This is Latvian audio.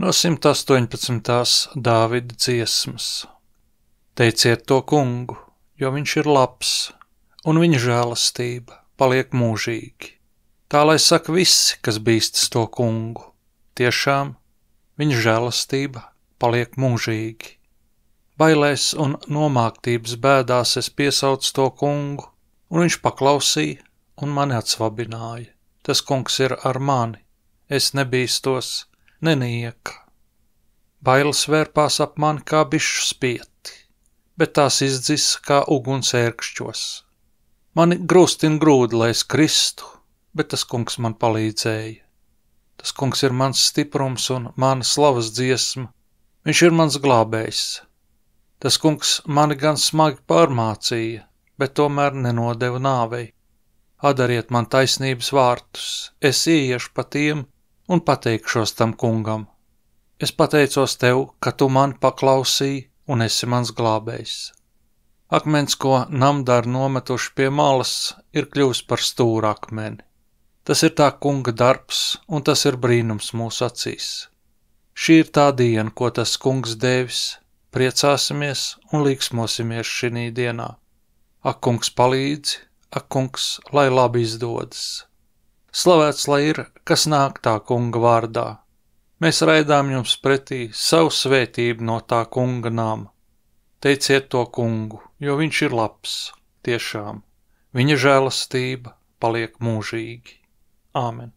No 118. Dāvida dziesmas. Teiciet to Kungu, jo viņš ir labs, un viņa žēlastība paliek mūžīgi. Tā lai saka visi, kas bīstas to Kungu. Tiešām, viņa žēlastība paliek mūžīgi. Bailēs un nomāktības bēdās es piesaucu to Kungu, un viņš paklausīja un mani atsvabināja. Tas Kungs ir ar mani, es nebīstos, nenieka. Bailes vērpās ap mani kā bišu spieti, bet tās izdzis kā uguns ērkšķos. Mani grūstina grūdi, lai es kristu, bet tas Kungs man palīdzēja. Tas Kungs ir mans stiprums un mana slavas dziesma, viņš ir mans glābējs. Tas Kungs mani gan smagi pārmācīja, bet tomēr nenodeva nāvei. Atdariet man taisnības vārtus, es ieiešu pa tiem un pateikšos tam Kungam. Es pateicos tev, ka tu mani paklausīji un esi mans glābējs. Akmens, ko namdari nometuši pie malas, ir kļuvis par stūra akmeni. Tas ir tā Kunga darbs, un tas ir brīnums mūsu acīs. Šī ir tā diena, ko tas Kungs devis, priecāsimies un līksmosimies šinī dienā. Ak, Kungs palīdzi, ak, Kungs, lai labi izdodas. Slavēts lai ir, kas nāk tā Kunga vārdā. Mēs raidām jums pretī savu svētību no tā Kunga nama. Teiciet to Kungu, jo viņš ir labs, tiešām. Viņa žēlastība paliek mūžīgi. Āmen.